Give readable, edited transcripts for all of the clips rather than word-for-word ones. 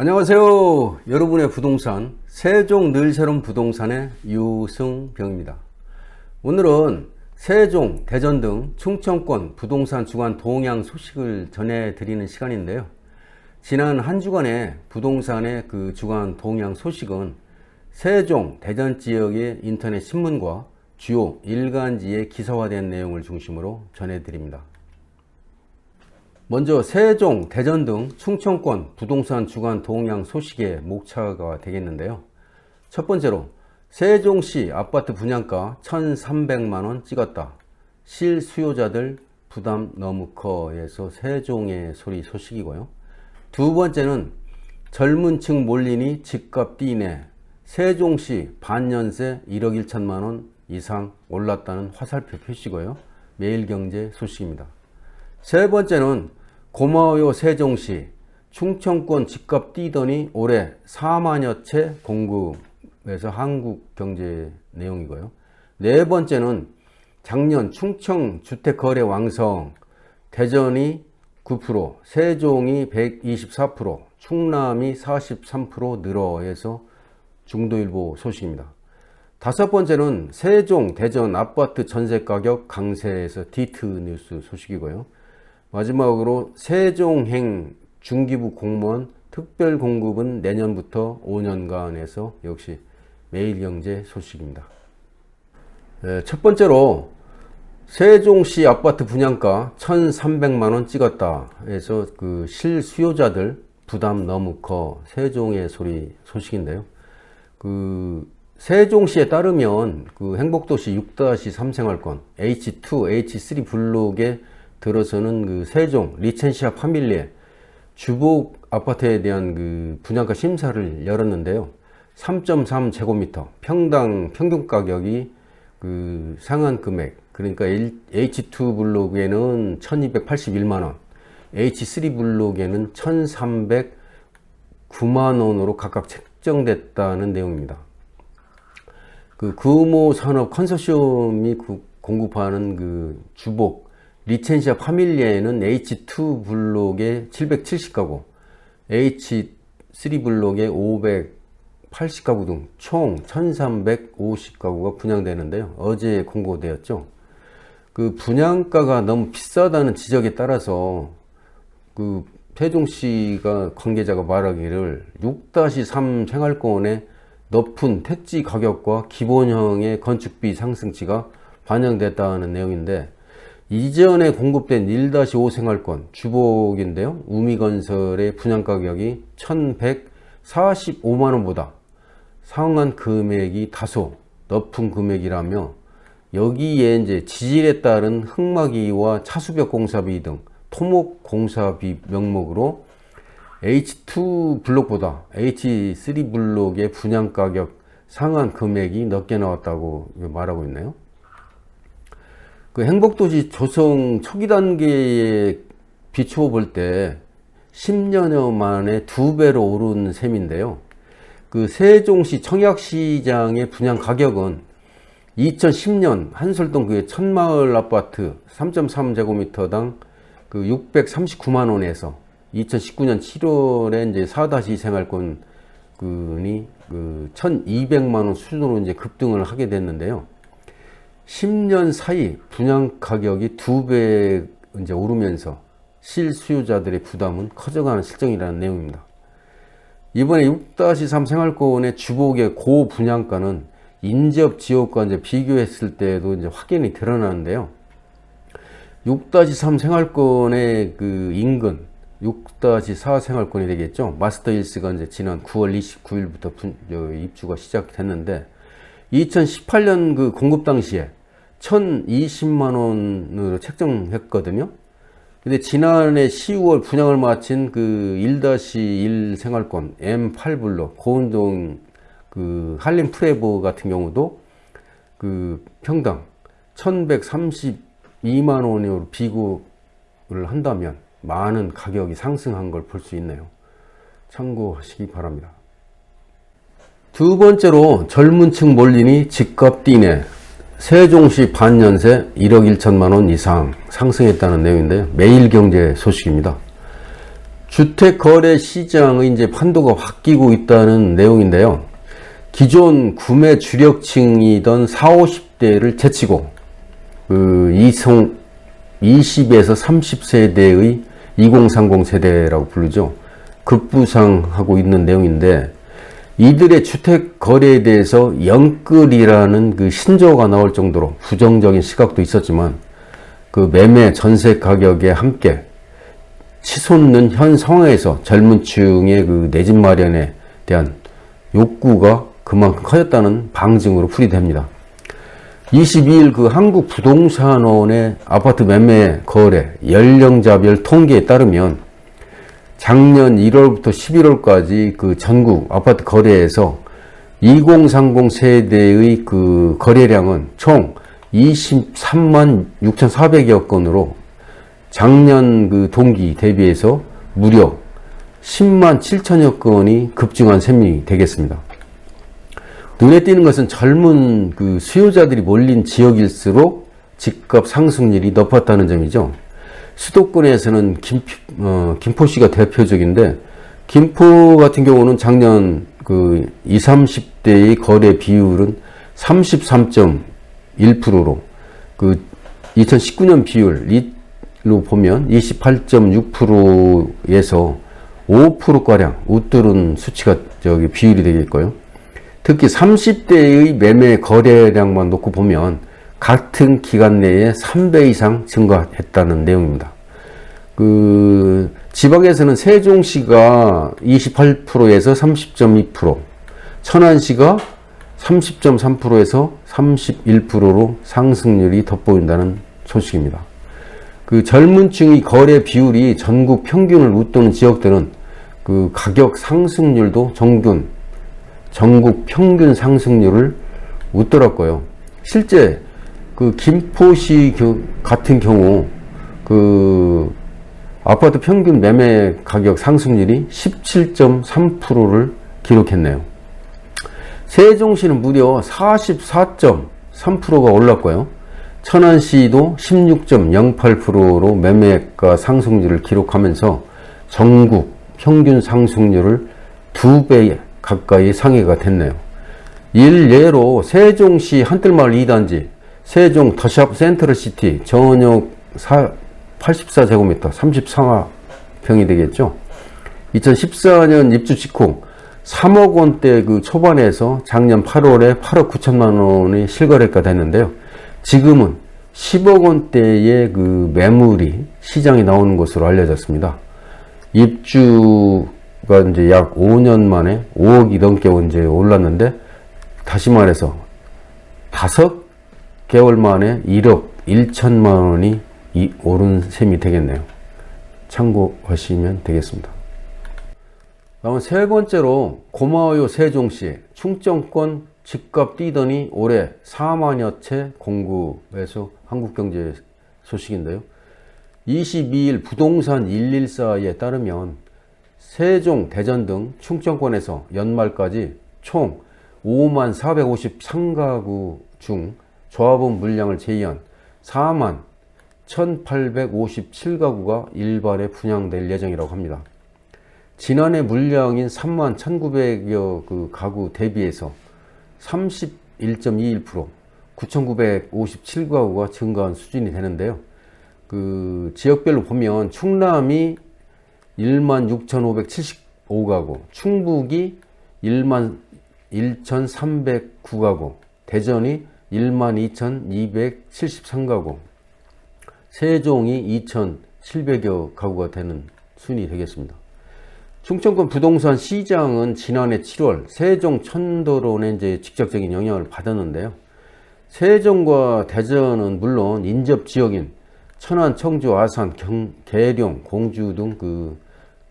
안녕하세요. 여러분의 부동산 세종 늘 새로운 부동산의 유승병입니다. 오늘은 세종, 대전 등 충청권 부동산 주간 동향 소식을 전해드리는 시간인데요. 지난 한 주간의 부동산의 그 주간 동향 소식은 세종, 대전 지역의 인터넷 신문과 주요 일간지에 기사화된 내용을 중심으로 전해드립니다. 먼저 세종, 대전 등 충청권 부동산 주간 동향 소식의 목차가 되겠는데요. 첫 번째로 세종시 아파트 분양가 1,300만원 찍었다. 실수요자들 부담 너무 커에서 세종의 소리 소식이고요. 두 번째는 젊은 층 몰리니 집값 뛰네. 세종시 반년새 1억 1천만원 이상 올랐다는 화살표 표시고요. 매일경제 소식입니다. 세 번째는 고마워요 세종시 충청권 집값 뛰더니 올해 4만여 채 공급에서 한국경제 내용이고요. 네 번째는 작년 충청 주택거래 왕성 대전이 9%, 세종이 124%, 충남이 43% 늘어해서 중도일보 소식입니다. 다섯 번째는 세종, 대전 아파트 전세가격 강세에서 디트 뉴스 소식이고요. 마지막으로 세종행 중기부 공무원 특별 공급은 내년부터 5년간에서 역시 매일경제 소식입니다. 첫 번째로 세종시 아파트 분양가 1,300만원 찍었다 해서 그 실수요자들 부담 너무 커 세종의 소리 소식인데요. 그 세종시에 따르면 그 행복도시 6-3 생활권 H2, H3 블록에 들어서는 그 세종 리첸시아 파밀리에 주복 아파트에 대한 그 분양가 심사를 열었는데요. 3.3 제곱미터 평당 평균 가격이 그 상한 금액 그러니까 H2 블록에는 1281만원, H3 블록에는 1309만원으로 각각 책정됐다는 내용입니다. 그 구모산업 컨소시엄이 공급하는 그 주복 리첸시아 파밀리에는 H2 블록에 770가구, H3 블록에 580가구 등 총 1350가구가 분양되는데요. 어제 공고되었죠. 그 분양가가 너무 비싸다는 지적에 따라서 그 세종시가 관계자가 말하기를 6-3 생활권의 높은 택지 가격과 기본형의 건축비 상승치가 반영됐다는 내용인데 이전에 공급된 1-5 생활권 주복인데요. 우미건설의 분양가격이 1,145만원보다 상한 금액이 다소 높은 금액이라며 여기에 이제 지질에 따른 흙막이와 차수벽 공사비 등 토목 공사비 명목으로 H2 블록보다 H3 블록의 분양가격 상한 금액이 높게 나왔다고 말하고 있네요. 그 행복도시 조성 초기 단계에 비추어 볼 때 10년여 만에 2배로 오른 셈인데요. 그 세종시 청약시장의 분양 가격은 2010년 한솔동 그 천마을 아파트 3.3 제곱미터당 그 639만원에서 2019년 7월에 이제 4-2 생활권이 그 1200만원 수준으로 이제 급등을 하게 됐는데요. 10년 사이 분양 가격이 2배 이제 오르면서 실수요자들의 부담은 커져가는 실정이라는 내용입니다. 이번에 6-3 생활권의 주복의 고 분양가는 인접 지역과 이제 비교했을 때도 이제 확연히 드러나는데요. 6-3 생활권의 그 인근 6-4 생활권이 되겠죠. 마스터힐스가 이제 지난 9월 29일부터 입주가 시작됐는데 2018년 그 공급 당시에 1,020만원으로 책정했거든요. 근데 지난해 10월 분양을 마친 그 1-1 생활권 M8 블록 고운동 그 한림 프레보 같은 경우도 그 평당 1,132만원으로 비교를 한다면 많은 가격이 상승한 걸 볼 수 있네요. 참고하시기 바랍니다. 두 번째로 젊은 층 몰리니 집값 뛰네. 세종시 반년새 1억 1천만원 이상 상승했다는 내용인데요. 매일경제 소식입니다. 주택 거래 시장의 이제 판도가 바뀌고 있다는 내용인데요. 기존 구매 주력층이던 40, 50대를 제치고 그 20에서 30세대의 2030 세대라고 부르죠. 급부상하고 있는 내용인데, 이들의 주택 거래에 대해서 영끌이라는 그 신조어가 나올 정도로 부정적인 시각도 있었지만, 그 매매 전세 가격에 함께 치솟는 현 상황에서 젊은 층의 그 내 집 마련에 대한 욕구가 그만큼 커졌다는 방증으로 풀이됩니다. 22일 그 한국부동산원의 아파트 매매 거래 연령자별 통계에 따르면 작년 1월부터 11월까지 그 전국 아파트 거래에서 2030 세대의 그 거래량은 총 23만 6,400여 건으로 작년 그 동기 대비해서 무려 10만 7천여 건이 급증한 셈이 되겠습니다. 눈에 띄는 것은 젊은 그 수요자들이 몰린 지역일수록 집값 상승률이 높았다는 점이죠. 수도권에서는 김포시가 대표적인데, 김포 같은 경우는 작년 그 20, 30대의 거래 비율은 33.1%로 그 2019년 비율로 보면 28.6%에서 5%가량 웃도른 수치가 비율이 되겠고요. 특히 30대의 매매 거래량만 놓고 보면 같은 기간 내에 3배 이상 증가했다는 내용입니다. 그 지방에서는 세종시가 28%에서 30.2%, 천안시가 30.3%에서 31%로 상승률이 돋보인다는 소식입니다. 그 젊은 층의 거래 비율이 전국 평균을 웃도는 지역들은 그 가격 상승률도 전국 평균 상승률을 웃돌았고요. 실제 그 김포시 같은 경우 그 아파트 평균 매매 가격 상승률이 17.3%를 기록했네요. 세종시는 무려 44.3%가 올랐고요. 천안시도 16.08%로 매매가 상승률을 기록하면서 전국 평균 상승률을 2배 가까이 상회가 됐네요. 일례로 세종시 한뜰마을 2단지 세종 더샵 센트럴시티 전역 84제곱미터 33평이 되겠죠. 2014년 입주 직후 3억 원대 그 초반에서 작년 8월에 8억 9천만 원이 실거래가 됐는데요. 지금은 10억 원대의 그 매물이 시장에 나오는 것으로 알려졌습니다. 입주가 이제 약 5년 만에 5억이 넘게 이제 올랐는데, 다시 말해서 5개월 만에 1억 1천만 원이 오른 셈이 되겠네요. 참고하시면 되겠습니다. 다음 세 번째로, 고마워요 세종시 충청권 집값 뛰더니 올해 4만여 채 공급해서 한국경제 소식인데요. 22일 부동산 114에 따르면 세종, 대전 등 충청권에서 연말까지 총 5만 453가구 중 조합원 물량을 제외한 4만 1857가구가 일반에 분양될 예정이라고 합니다. 지난해 물량인 3만 1900여 그 가구 대비해서 31.21%, 9957가구가 증가한 수준이 되는데요. 그 지역별로 보면 충남이 16,575가구, 충북이 11,309가구, 대전이 12,273가구, 세종이 2,700여 가구가 되는 순이 되겠습니다. 충청권 부동산 시장은 지난해 7월 세종 천도론의 이제 직접적인 영향을 받았는데요. 세종과 대전은 물론 인접 지역인 천안, 청주, 아산, 계룡, 공주 등 그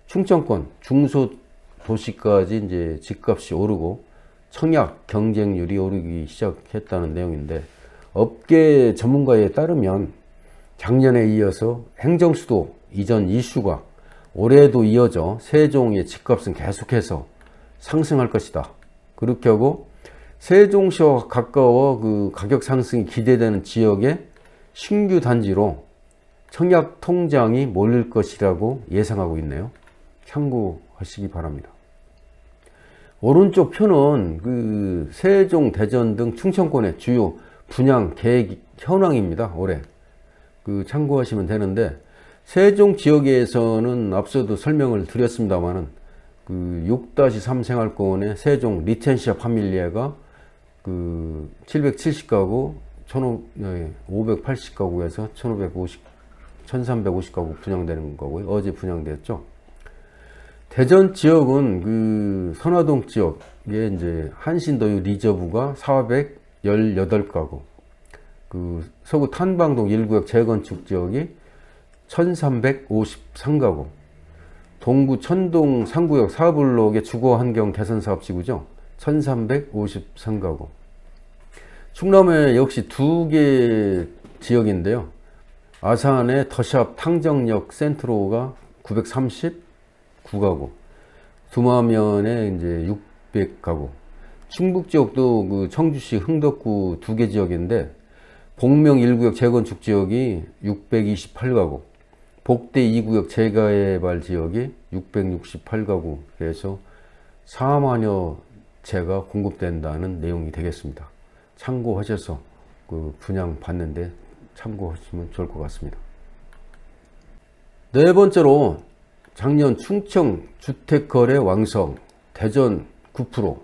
충청권 중소 도시까지 이제 집값이 오르고 청약 경쟁률이 오르기 시작했다는 내용인데, 업계 전문가에 따르면 작년에 이어서 행정수도 이전 이슈가 올해도 이어져 세종의 집값은 계속해서 상승할 것이다. 그렇게 하고 세종시와 가까워 그 가격 상승이 기대되는 지역에 신규 단지로 청약 통장이 몰릴 것이라고 예상하고 있네요. 참고하시기 바랍니다. 오른쪽 표는 그 세종, 대전 등 충청권의 주요 분양 계획 현황입니다. 올해 그 참고하시면 되는데, 세종 지역에서는 앞서도 설명을 드렸습니다만은 그 6-3 생활권의 세종 리텐시아 파밀리아가 그 770가구 580가구에서 1350가구 분양되는 거고요. 어제 분양됐죠. 대전 지역은 그 선화동 지역에 이제 한신더유 리저브가 418가구, 그 서구 탄방동 1구역 재건축 지역이 1353가구, 동구 천동 3구역 4블록의 주거환경 개선사업지구죠. 1353가구. 충남에 역시 2개 지역인데요. 아산의 더샵 탕정역 센트로가 939가구, 두마면에 이제 600가구. 충북 지역도 그 청주시 흥덕구 2개 지역인데, 복명 1구역 재건축 지역이 628가구, 복대 2구역 재개발 지역이 668가구, 그래서 4만여 채가 공급된다는 내용이 되겠습니다. 참고하셔서 그 분양 받는데 참고하시면 좋을 것 같습니다. 네 번째로, 작년 충청 주택거래 왕성, 대전 9%,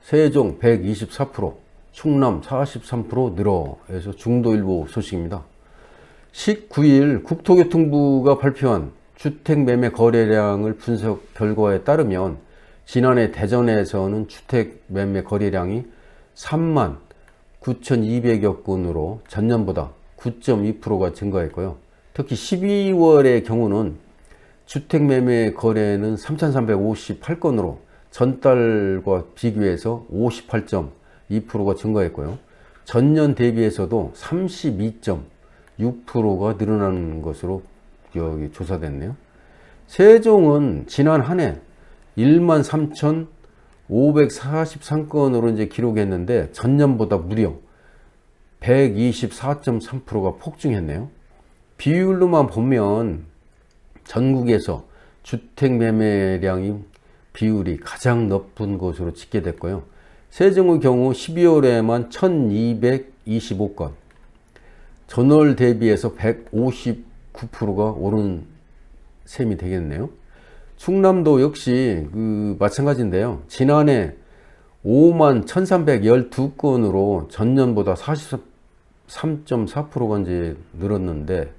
세종 124%, 충남 43% 늘어 해서 중도일보 소식입니다. 19일 국토교통부가 발표한 주택매매 거래량을 분석 결과에 따르면, 지난해 대전에서는 주택매매 거래량이 3만 9,200여 건으로 전년보다 9.2%가 증가했고요. 특히 12월의 경우는 주택매매 거래는 3,358건으로 전달과 비교해서 58.2%가 증가했고요. 전년 대비해서도 32.6%가 늘어난 것으로 여기 조사됐네요. 세종은 지난 한 해 13,543건으로 이제 기록했는데, 전년보다 무려 124.3%가 폭증했네요. 비율로만 보면 전국에서 주택 매매량이 비율이 가장 높은 것으로 집계됐고요. 세종의 경우 12월에만 1225건, 전월 대비해서 159%가 오른 셈이 되겠네요. 충남도 역시 그 마찬가지인데요. 지난해 5만 1312건으로 전년보다 43.4%가 이제 늘었는데,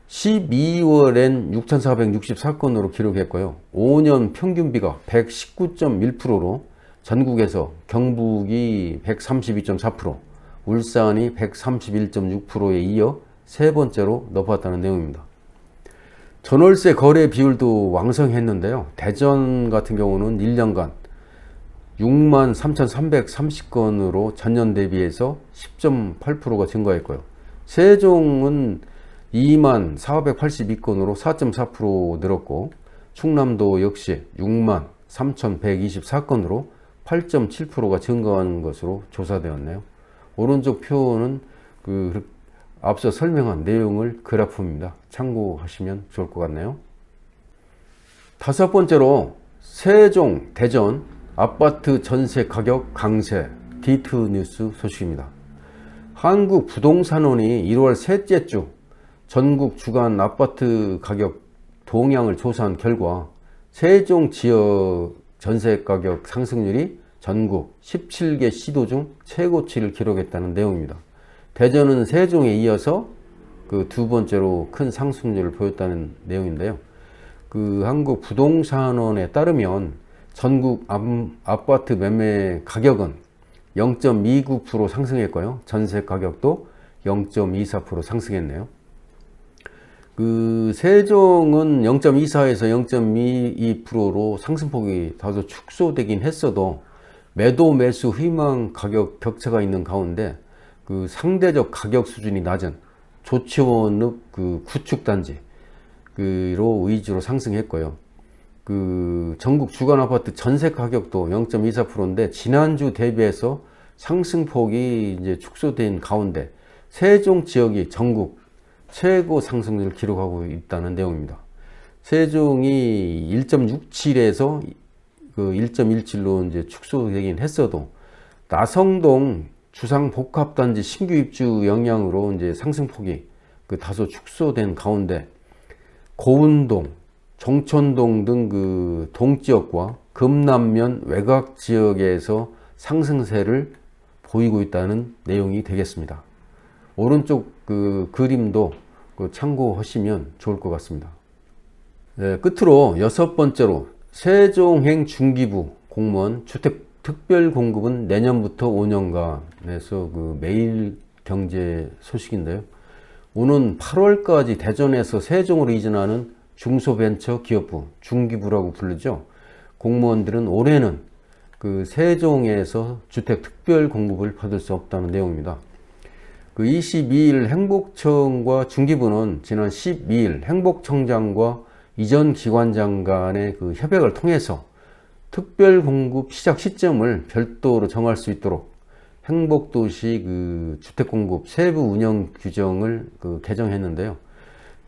12월엔 6,464건으로 기록했고요. 5년 평균비가 119.1%로 전국에서 경북이 132.4%, 울산이 131.6%에 이어 세 번째로 높았다는 내용입니다. 전월세 거래 비율도 왕성했는데요. 대전 같은 경우는 1년간 6만 3,330건으로 전년 대비해서 10.8%가 증가했고요. 세종은 2만 482건으로 4.4% 늘었고, 충남도 역시 6만 3,124건으로 8.7%가 증가한 것으로 조사되었네요. 오른쪽 표는 그 앞서 설명한 내용을 그래프입니다. 참고하시면 좋을 것 같네요. 다섯 번째로, 세종, 대전 아파트 전세 가격 강세, D2 뉴스 소식입니다. 한국부동산원이 1월 셋째 주 전국 주간 아파트 가격 동향을 조사한 결과, 세종 지역 전세 가격 상승률이 전국 17개 시도 중 최고치를 기록했다는 내용입니다. 대전은 세종에 이어서 그 두 번째로 큰 상승률을 보였다는 내용인데요. 그 한국부동산원에 따르면 전국 아파트 매매 가격은 0.29% 상승했고요. 전세 가격도 0.24% 상승했네요. 그 세종은 0.24에서 0.22%로 상승폭이 다소 축소되긴 했어도, 매도 매수 희망 가격 격차가 있는 가운데 그 상대적 가격 수준이 낮은 조치원읍 그 구축단지 그로 위주로 상승했고요. 그 전국 주간 아파트 전세 가격도 0.24%인데 지난주 대비해서 상승폭이 이제 축소된 가운데 세종 지역이 전국 최고 상승률을 기록하고 있다는 내용입니다. 세종이 1.67에서 그 1.17로 이제 축소되긴 했어도 나성동 주상복합단지 신규 입주 영향으로 이제 상승폭이 그 다소 축소된 가운데 고운동, 정천동 등 그 동지역과 금남면 외곽 지역에서 상승세를 보이고 있다는 내용이 되겠습니다. 오른쪽 그 그림도 그 참고하시면 좋을 것 같습니다. 네, 끝으로 6번째로 세종행 중기부 공무원 주택 특별 공급은 내년부터 5년간에서 그 매일 경제 소식인데요. 오는 8월까지 대전에서 세종으로 이전하는 중소벤처기업부 중기부라고 부르죠. 공무원들은 올해는 그 세종에서 주택 특별 공급을 받을 수 없다는 내용입니다. 그 22일 행복청과 중기부는 지난 12일 행복청장과 이전 기관장 간의 그 협약을 통해서 특별 공급 시작 시점을 별도로 정할 수 있도록 행복도시 그 주택 공급 세부 운영 규정을 그 개정했는데요.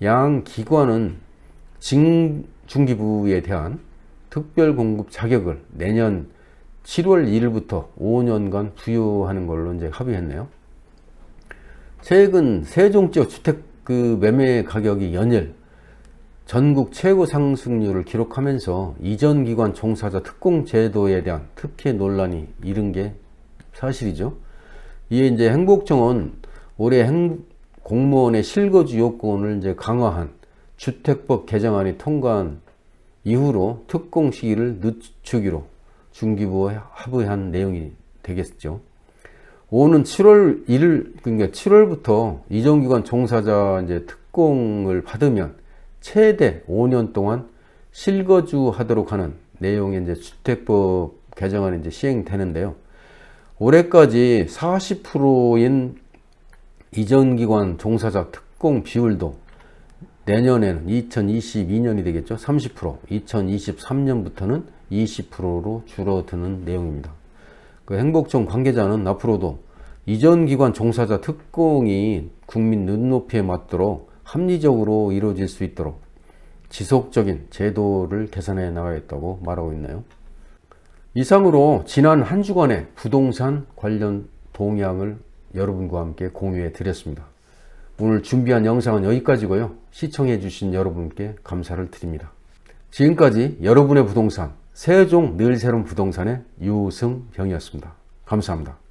양 기관은 중기부에 대한 특별 공급 자격을 내년 7월 1일부터 5년간 부여하는 걸로 이제 합의했네요. 최근 세종 지역 주택 그 매매 가격이 연일 전국 최고 상승률을 기록하면서 이전 기관 종사자 특공 제도에 대한 특혜 논란이 일은 게 사실이죠. 이에 이제 행복청은 올해 공무원의 실거주 요건을 이제 강화한 주택법 개정안이 통과한 이후로 특공 시기를 늦추기로 중기부와 합의한 내용이 되겠죠. 오는 7월 1일, 그러니까 7월부터 이전기관 종사자 이제 특공을 받으면 최대 5년 동안 실거주하도록 하는 내용의 이제 주택법 개정안이 이제 시행되는데요. 올해까지 40%인 이전기관 종사자 특공 비율도 내년에는 2022년이 되겠죠. 30%, 2023년부터는 20%로 줄어드는 내용입니다. 그 행복청 관계자는 앞으로도 이전기관 종사자 특공이 국민 눈높이에 맞도록 합리적으로 이루어질 수 있도록 지속적인 제도를 개선해 나가겠다고 말하고 있네요. 이상으로 지난 한 주간의 부동산 관련 동향을 여러분과 함께 공유해 드렸습니다. 오늘 준비한 영상은 여기까지고요. 시청해 주신 여러분께 감사를 드립니다. 지금까지 여러분의 부동산 세종 늘 새로운 부동산의 유승병이었습니다. 감사합니다.